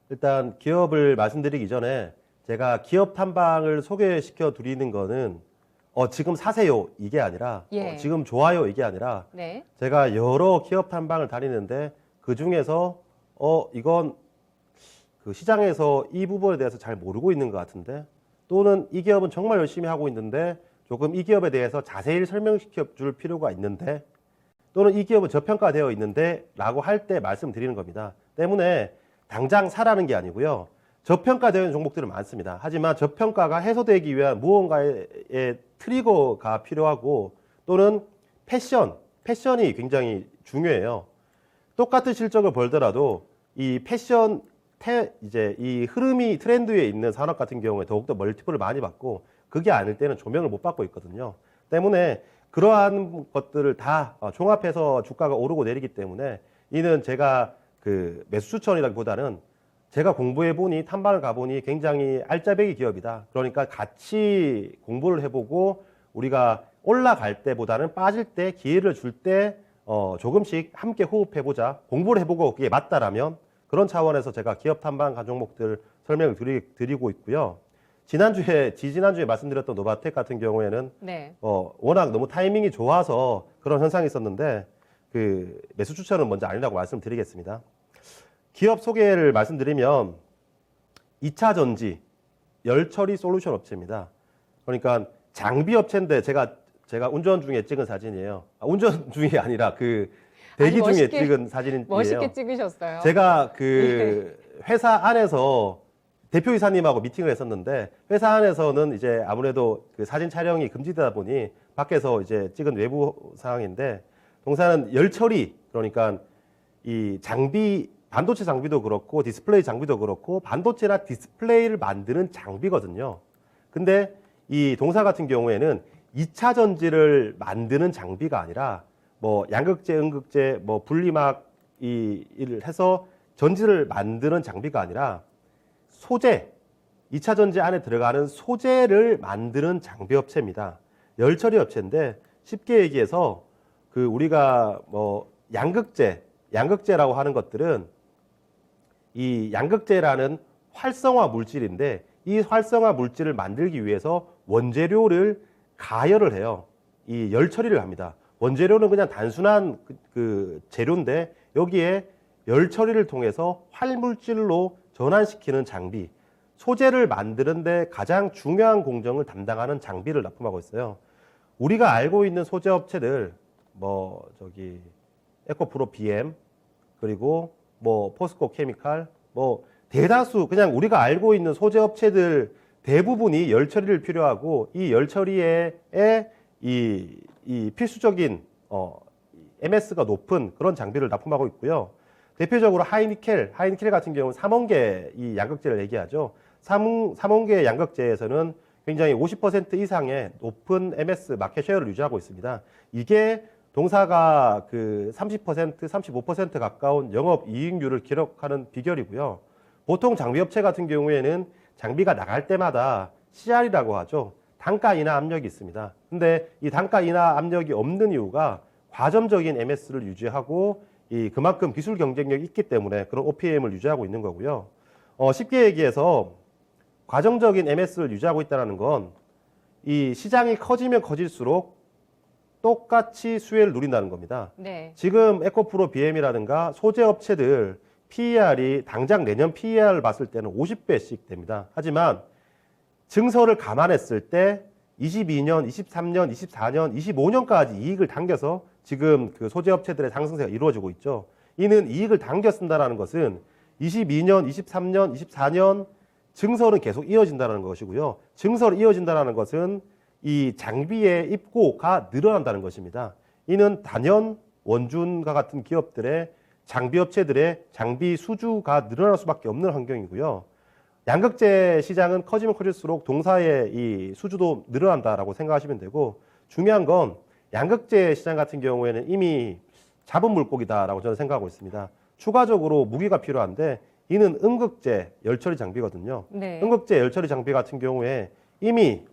일단 기업을 말씀드리기 전에 제가 기업 탐방을 소개시켜 드리는 거는 지금 사세요 이게 아니라 예. 지금 좋아요 이게 아니라 네. 제가 여러 기업 탐방을 다니는데 그 중에서 이건 그 시장에서 이 부분에 대해서 잘 모르고 있는 것 같은데 또는 이 기업은 정말 열심히 하고 있는데 조금 이 기업에 대해서 자세히 설명시켜 줄 필요가 있는데 또는 이 기업은 저평가되어 있는데 라고 할 때 말씀드리는 겁니다. 때문에 당장 사라는 게 아니고요. 저평가되어 있는 종목들은 많습니다. 하지만 저평가가 해소되기 위한 무언가의 트리거가 필요하고 또는 패션이 굉장히 중요해요. 똑같은 실적을 벌더라도 이 패션 이 흐름이 트렌드에 있는 산업 같은 경우에 더욱더 멀티플을 많이 받고 그게 아닐 때는 조명을 못 받고 있거든요. 때문에 그러한 것들을 다 종합해서 주가가 오르고 내리기 때문에 이는 제가 그 매수 추천이라기보다는 제가 공부해 보니 탐방을 가보니 굉장히 알짜배기 기업이다. 그러니까 같이 공부를 해보고 우리가 올라갈 때보다는 빠질 때 기회를 줄 때 조금씩 함께 호흡해보자. 공부를 해보고 그게 맞다라면 그런 차원에서 제가 기업 탐방 간 종목들 설명을 드리고 있고요. 지지난주에 말씀드렸던 노바텍 같은 경우에는 네. 워낙 너무 타이밍이 좋아서 그런 현상이 있었는데 그 매수 추천은 먼저 아니라고 말씀드리겠습니다. 기업 소개를 말씀드리면 2차 전지 열처리 솔루션 업체입니다. 그러니까 장비 업체인데 제가 운전 중에 찍은 사진이에요. 운전 중이 아니라 그 대기 중에 찍은 사진이에요. 멋있게 찍으셨어요. 제가 그 회사 안에서 대표이사님하고 미팅을 했었는데 회사 안에서는 이제 아무래도 그 사진 촬영이 금지되다 보니 밖에서 이제 찍은 외부 상황인데 동사는 열 처리 그러니까 이 장비 반도체 장비도 그렇고 디스플레이 장비도 그렇고 반도체나 디스플레이를 만드는 장비거든요. 근데 이 동사 같은 경우에는 2차 전지를 만드는 장비가 아니라 뭐 양극재, 음극재, 뭐 분리막 를 해서 전지를 만드는 장비가 아니라 소재, 2차 전지 안에 들어가는 소재를 만드는 장비 업체입니다. 열 처리 업체인데 쉽게 얘기해서 그 우리가 뭐 양극재라고 하는 것들은 이 양극재라는 활성화 물질인데 이 활성화 물질을 만들기 위해서 원재료를 가열을 해요. 이 열 처리를 합니다. 원재료는 그냥 단순한 그 재료인데 여기에 열 처리를 통해서 활물질로 전환시키는 장비, 소재를 만드는데 가장 중요한 공정을 담당하는 장비를 납품하고 있어요. 우리가 알고 있는 소재 업체들, 뭐 저기 에코프로 BM, 그리고 뭐 포스코 케미칼, 뭐 대다수 그냥 우리가 알고 있는 소재 업체들 대부분이 열 처리를 필요하고 이 열 처리에 이 필수적인 MS가 높은 그런 장비를 납품하고 있고요. 대표적으로 하이니켈 같은 경우는 삼원계 이 양극재를 얘기하죠. 삼원계 양극재에서는 굉장히 50% 이상의 높은 MS 마켓 쉐어를 유지하고 있습니다. 이게 동사가 그 30%, 35% 가까운 영업 이익률을 기록하는 비결이고요. 보통 장비업체 같은 경우에는 장비가 나갈 때마다 CR이라고 하죠. 단가 인하 압력이 있습니다. 근데 이 단가 인하 압력이 없는 이유가 과점적인 MS를 유지하고 그만큼 기술 경쟁력이 있기 때문에 그런 OPM을 유지하고 있는 거고요. 쉽게 얘기해서 과정적인 MS를 유지하고 있다는 건 이 시장이 커지면 커질수록 똑같이 수혜를 누린다는 겁니다. 네. 지금 에코프로 BM이라든가 소재 업체들 PER이 당장 내년 PER을 봤을 때는 50배씩 됩니다. 하지만 증설을 감안했을 때 22년, 23년, 24년, 25년까지 이익을 당겨서 지금 그 소재 업체들의 상승세가 이루어지고 있죠. 이는 이익을 당겨 쓴다는 것은 22년, 23년, 24년 증설은 계속 이어진다는 것이고요. 증설이 이어진다는 것은 이 장비의 입고가 늘어난다는 것입니다. 이는 단연 원준과 같은 기업들의 장비 업체들의 장비 수주가 늘어날 수밖에 없는 환경이고요. 양극재 시장은 커지면 커질수록 동사의 이 수주도 늘어난다라고 생각하시면 되고 중요한 건 양극재 시장 같은 경우에는 이미 잡은 물고기다라고 저는 생각하고 있습니다. 추가적으로 무기가 필요한데 이는 음극재 열처리 장비거든요. 네. 음극재 열처리 장비 같은 경우에 이미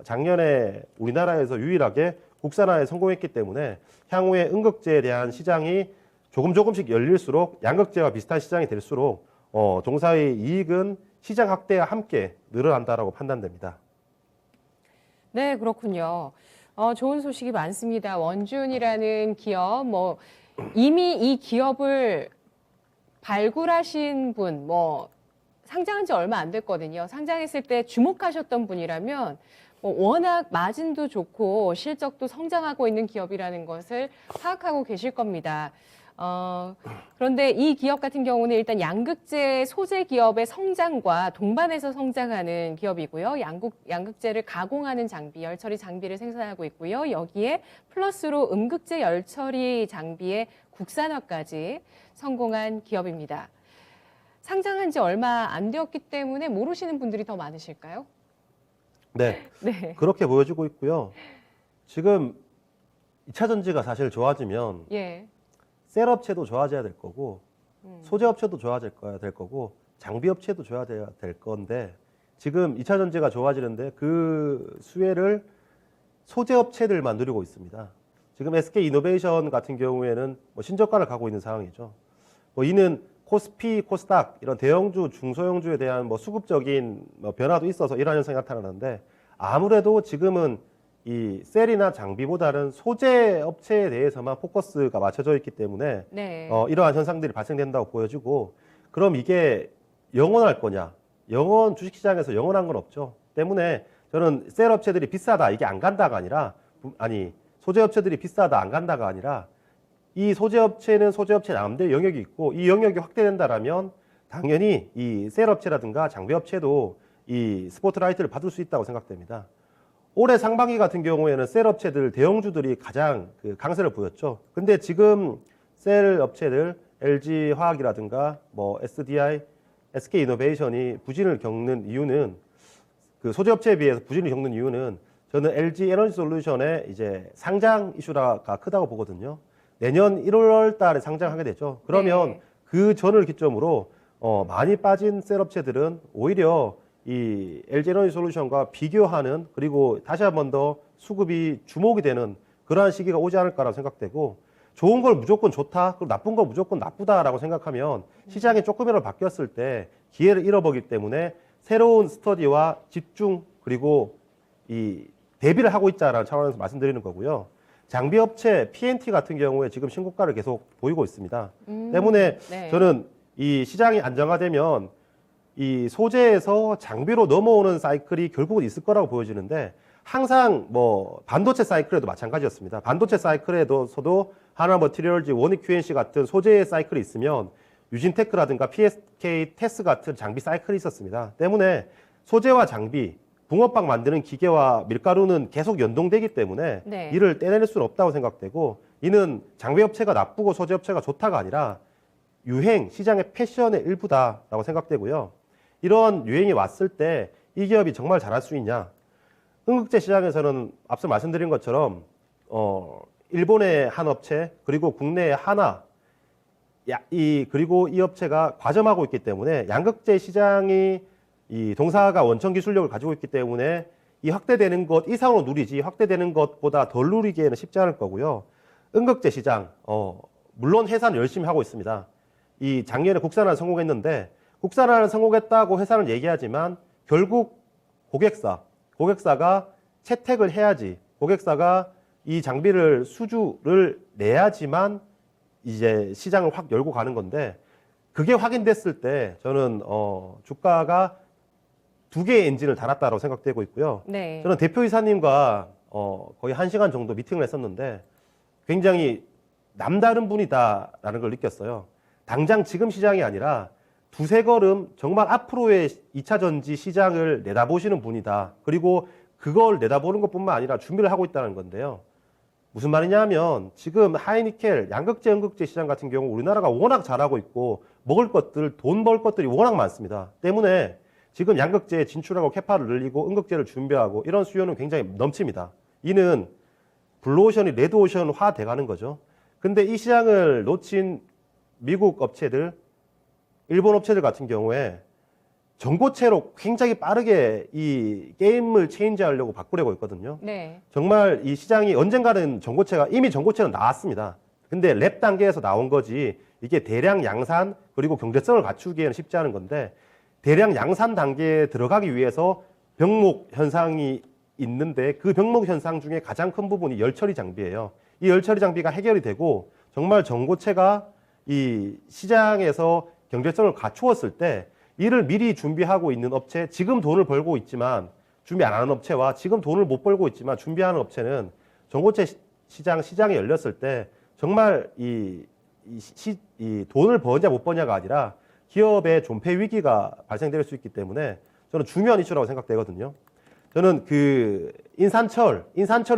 작년에 우리나라에서 유일하게 국산화에 성공했기 때문에 향후에 음극재에 대한 시장이 조금씩 열릴수록 양극재와 비슷한 시장이 될수록 동사의 이익은 시장 확대와 함께 늘어난다라고 판단됩니다. 네, 그렇군요. 좋은 소식이 많습니다. 원준이라는 기업, 뭐 이미 이 기업을 발굴하신 분, 뭐 상장한 지 얼마 안 됐거든요. 상장했을 때 주목하셨던 분이라면 워낙 마진도 좋고 실적도 성장하고 있는 기업이라는 것을 파악하고 계실 겁니다. 그런데 이 기업 같은 경우는 일단 양극재 소재 기업의 성장과 동반해서 성장하는 기업이고요. 양극재를 가공하는 장비, 열처리 장비를 생산하고 있고요. 여기에 플러스로 음극재 열처리 장비의 국산화까지 성공한 기업입니다. 상장한 지 얼마 안 되었기 때문에 모르시는 분들이 더 많으실까요? 네, 네. 그렇게 보여지고 있고요. 지금 2차 전지가 사실 좋아지면 예. 셀 업체도 좋아져야 될 거고 소재 업체도 좋아질 될 거고 장비 업체도 좋아져야 될 건데 지금 2차 전지가 좋아지는데 그 수혜를 소재 업체들만 누리고 있습니다. 지금 SK 이노베이션 같은 경우에는 뭐 신저가를 가고 있는 상황이죠. 뭐 이는 코스피, 코스닥 이런 대형주, 중소형주에 대한 뭐 수급적인 뭐 변화도 있어서 이러한 현상이 나타나는데 아무래도 지금은 이 셀이나 장비보다는 소재 업체에 대해서만 포커스가 맞춰져 있기 때문에 네. 이러한 현상들이 발생된다고 보여지고 그럼 이게 영원할 거냐? 주식시장에서 영원한 건 없죠. 때문에 저는 셀 업체들이 비싸다 이게 안 간다가 아니라 소재 업체들이 비싸다 안 간다가 아니라 이 소재 업체는 소재 업체 나름대로 영역이 있고 이 영역이 확대된다라면 당연히 이 셀 업체라든가 장비 업체도 이 스포트라이트를 받을 수 있다고 생각됩니다. 올해 상반기 같은 경우에는 셀 업체들, 대형주들이 가장 그 강세를 보였죠. 근데 지금 셀 업체들, LG 화학이라든가 뭐 SDI, SK 이노베이션이 부진을 겪는 이유는 그 소재 업체에 비해서 부진을 겪는 이유는 저는 LG 에너지 솔루션의 이제 상장 이슈가 크다고 보거든요. 내년 1월 달에 상장하게 되죠. 그러면 네. 그 전을 기점으로 많이 빠진 셀 업체들은 오히려 이 LG 에너지 솔루션과 비교하는, 그리고 다시 한 번 더 수급이 주목이 되는 그러한 시기가 오지 않을까라고 생각되고, 좋은 걸 무조건 좋다, 그리고 나쁜 걸 무조건 나쁘다라고 생각하면 시장이 조금이라도 바뀌었을 때 기회를 잃어버리기 때문에 새로운 스터디와 집중, 그리고 이 대비를 하고 있다라는 차원에서 말씀드리는 거고요. 장비 업체 PNT 같은 경우에 지금 신고가를 계속 보이고 있습니다. 때문에 네. 저는 이 시장이 안정화되면 이 소재에서 장비로 넘어오는 사이클이 결국은 있을 거라고 보여지는데, 항상 뭐 반도체 사이클에도 마찬가지였습니다. 반도체 사이클에서도 하나 머티리얼즈, 원익 QNC 같은 소재의 사이클이 있으면 유진테크라든가 PSK 테스 같은 장비 사이클이 있었습니다. 때문에 소재와 장비, 붕어빵 만드는 기계와 밀가루는 계속 연동되기 때문에 네. 이를 떼낼 수는 없다고 생각되고, 이는 장비 업체가 나쁘고 소재 업체가 좋다가 아니라 유행, 시장의 패션의 일부다라고 생각되고요. 이런 유행이 왔을 때 이 기업이 정말 잘할 수 있냐? 흥국제 시장에서는 앞서 말씀드린 것처럼 일본의 한 업체, 그리고 국내의 하나, 그리고 이 업체가 과점하고 있기 때문에, 양극재 시장이 이 동사가 원천 기술력을 가지고 있기 때문에 이 확대되는 것 이상으로 누리지, 확대되는 것보다 덜 누리기에는 쉽지 않을 거고요. 음극재 시장, 물론 회사는 열심히 하고 있습니다. 이 작년에 국산화를 성공했는데, 국산화를 성공했다고 회사는 얘기하지만 결국 고객사가 채택을 해야지, 고객사가 이 장비를 수주를 내야지만 이제 시장을 확 열고 가는 건데, 그게 확인됐을 때 저는 주가가 두 개의 엔진을 달았다고 생각되고 있고요. 네. 저는 대표이사님과 거의 1시간 정도 미팅을 했었는데 굉장히 남다른 분이다라는 걸 느꼈어요. 당장 지금 시장이 아니라 두세 걸음 정말 앞으로의 2차 전지 시장을 내다보시는 분이다. 그리고 그걸 내다보는 것뿐만 아니라 준비를 하고 있다는 건데요. 무슨 말이냐 하면 지금 하이니켈, 양극재, 음극재 시장 같은 경우 우리나라가 워낙 잘하고 있고 먹을 것들, 돈 벌 것들이 워낙 많습니다. 때문에 지금 양극재에 진출하고 캐파를 늘리고 음극재를 준비하고 이런 수요는 굉장히 넘칩니다. 이는 블루오션이 레드오션화 돼가는 거죠. 근데 이 시장을 놓친 미국 업체들, 일본 업체들 같은 경우에 전고체로 굉장히 빠르게 이 게임을 체인지하려고 바꾸려고 했거든요. 네. 정말 이 시장이 언젠가는 이미 전고체는 나왔습니다. 근데 랩 단계에서 나온 거지, 이게 대량 양산 그리고 경제성을 갖추기에는 쉽지 않은 건데, 대량 양산 단계에 들어가기 위해서 병목 현상이 있는데, 그 병목 현상 중에 가장 큰 부분이 열처리 장비예요. 이 열처리 장비가 해결이 되고 정말 전고체가 이 시장에서 경제성을 갖추었을 때, 이를 미리 준비하고 있는 업체, 지금 돈을 벌고 있지만 준비 안 하는 업체와 지금 돈을 못 벌고 있지만 준비하는 업체는 전고체 시장이 열렸을 때 정말 이 돈을 버냐 못 버냐가 아니라 기업의 존폐 위기가 발생될 수 있기 때문에 저는 중요한 이슈라고 생각되거든요. 저는 그 인산철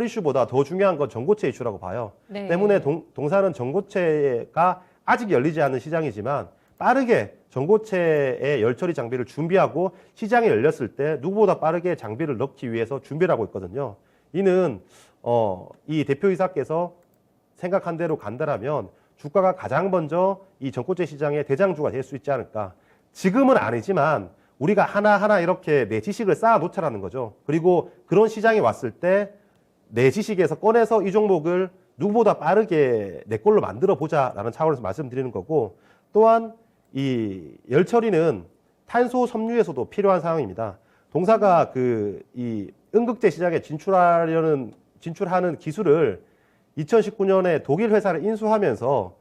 이슈보다 더 중요한 건 전고체 이슈라고 봐요. 네. 때문에 동사는 전고체가 아직 열리지 않은 시장이지만 빠르게 전고체의 열처리 장비를 준비하고 시장이 열렸을 때 누구보다 빠르게 장비를 넣기 위해서 준비를 하고 있거든요. 이는 이 대표이사께서 생각한 대로 간다라면 주가가 가장 먼저 이 전고체 시장의 대장주가 될 수 있지 않을까. 지금은 아니지만 우리가 하나하나 이렇게 내 지식을 쌓아 놓자라는 거죠. 그리고 그런 시장이 왔을 때 내 지식에서 꺼내서 이 종목을 누구보다 빠르게 내 걸로 만들어 보자라는 차원에서 말씀드리는 거고, 또한 이 열처리는 탄소 섬유에서도 필요한 상황입니다. 동사가 이 음극재 시장에 진출하는 기술을 2019년에 독일 회사를 인수하면서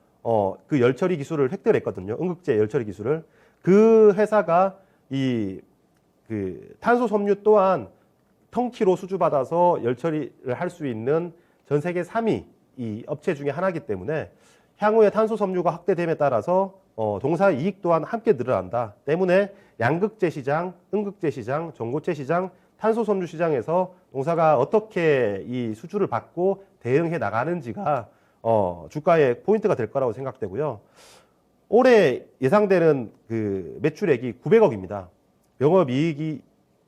그 열처리 기술을 획득했거든요. 음극재 열처리 기술을. 그 회사가 그 탄소 섬유 또한 턴키로 수주받아서 열처리를 할 수 있는 전 세계 3위 이 업체 중에 하나이기 때문에 향후에 탄소 섬유가 확대됨에 따라서 동사 이익 또한 함께 늘어난다. 때문에 양극재 시장, 음극재 시장, 전고체 시장, 탄소 섬유 시장에서 동사가 어떻게 이 수주를 받고 대응해 나가는지가 주가의 포인트가 될 거라고 생각되고요. 올해 예상되는 그 매출액이 900억입니다. 영업이익이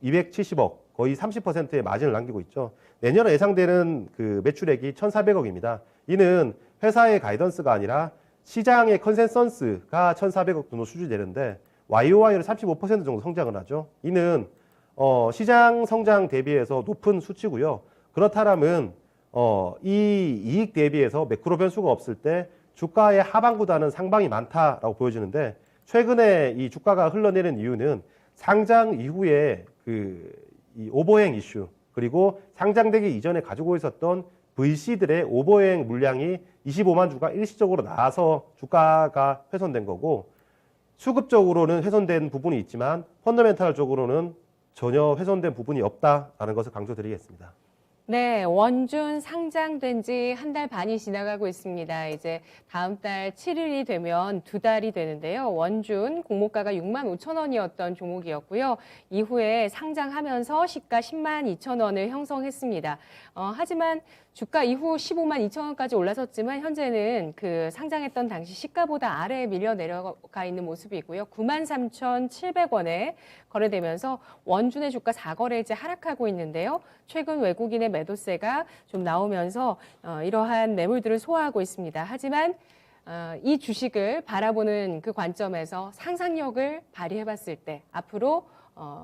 270억, 거의 30%의 마진을 남기고 있죠. 내년에 예상되는 그 매출액이 1,400억입니다. 이는 회사의 가이던스가 아니라 시장의 컨센서스가 1,400억 정도 수준되는데 YOY로 35% 정도 성장을 하죠. 이는 시장 성장 대비해서 높은 수치고요. 그렇다면 이 이익 대비해서 매크로 변수가 없을 때 주가의 하방보다는 상방이 많다라고 보여지는데 최근에 이 주가가 흘러내리는 이유는 상장 이후에 이 오버행 이슈 그리고 상장되기 이전에 가지고 있었던 VC들의 오버행 물량이 25만 주가 일시적으로 나와서 주가가 훼손된 거고 수급적으로는 훼손된 부분이 있지만 펀더멘탈적으로는 전혀 훼손된 부분이 없다라는 것을 강조드리겠습니다. 네, 원준 상장된 지 한 달 반이 지나가고 있습니다. 이제 다음 달 7일이 되면 2달이 되는데요. 원준 공모가가 6만 5천 원이었던 종목이었고요. 이후에 상장하면서 시가 10만 2천 원을 형성했습니다. 하지만 주가 이후 15만 2천 원까지 올라섰지만 현재는 그 상장했던 당시 시가보다 아래에 밀려 내려가 있는 모습이고요. 9만 3,700원에 거래되면서 원준의 주가 4거래일째 하락하고 있는데요. 최근 외국인의 매도세가 좀 나오면서 이러한 매물들을 소화하고 있습니다. 하지만 이 주식을 바라보는 그 관점에서 상상력을 발휘해봤을 때 앞으로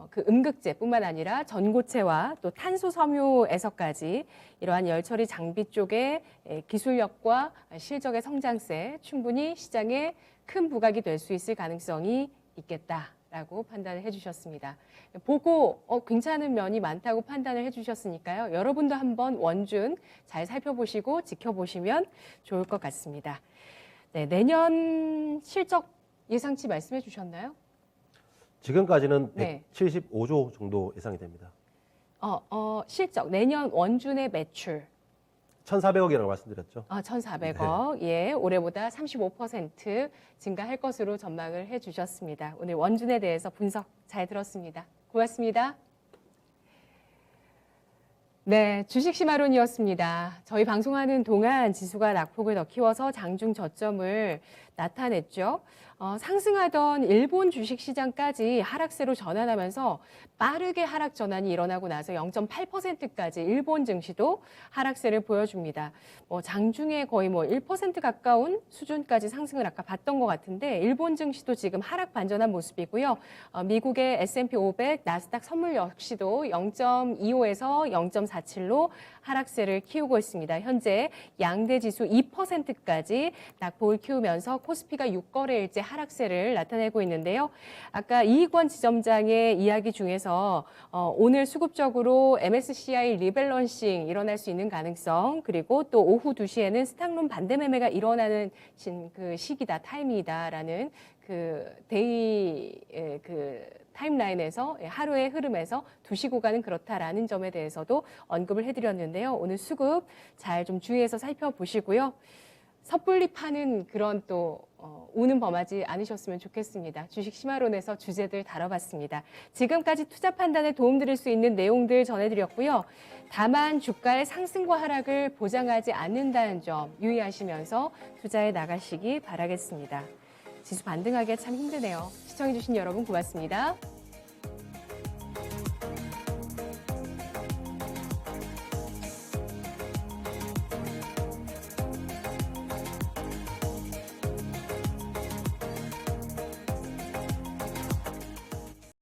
그 음극재뿐만 아니라 전고체와 또 탄소 섬유에서까지 이러한 열처리 장비 쪽의 기술력과 실적의 성장세 충분히 시장에 큰 부각이 될 수 있을 가능성이 있겠다라고 판단을 해주셨습니다. 보고 괜찮은 면이 많다고 판단을 해주셨으니까요. 여러분도 한번 원준 잘 살펴보시고 지켜보시면 좋을 것 같습니다. 네, 내년 실적 예상치 말씀해 주셨나요? 지금까지는 네. 175조 정도 예상이 됩니다. 실적, 내년 원준의 매출. 1,400억이라고 말씀드렸죠. 1,400억. 네. 예, 올해보다 35% 증가할 것으로 전망을 해 주셨습니다. 오늘 원준에 대해서 분석 잘 들었습니다. 고맙습니다. 네, 주식심화론이었습니다. 저희 방송하는 동안 지수가 낙폭을 더 키워서 장중 저점을 나타냈죠. 상승하던 일본 주식시장까지 하락세로 전환하면서 빠르게 하락 전환이 일어나고 나서 0.8%까지 일본 증시도 하락세를 보여줍니다. 장중에 거의 1% 가까운 수준까지 상승을 아까 봤던 것 같은데 일본 증시도 지금 하락 반전한 모습이고요. 미국의 S&P 500, 나스닥 선물 역시도 0.25에서 0.47로 하락세를 키우고 있습니다. 현재 양대 지수 2%까지 낙폭을 키우면서 코스피가 6거래일째 하락세를 나타내고 있는데요. 아까 이익원 지점장의 이야기 중에서 오늘 수급적으로 MSCI 리밸런싱 일어날 수 있는 가능성 그리고 또 오후 2시에는 스탁론 반대 매매가 일어나는 그 시기다, 타임이다라는 그 데이 그 타임라인에서 하루의 흐름에서 2시 구간은 그렇다라는 점에 대해서도 언급을 해드렸는데요. 오늘 수급 잘 좀 주의해서 살펴보시고요. 섣불리 파는 그런 또 우는 범하지 않으셨으면 좋겠습니다. 주식심화론에서 주제들 다뤄봤습니다. 지금까지 투자 판단에 도움드릴 수 있는 내용들 전해드렸고요. 다만 주가의 상승과 하락을 보장하지 않는다는 점 유의하시면서 투자해 나가시기 바라겠습니다. 지수 반등하기가 참 힘드네요. 시청해주신 여러분 고맙습니다.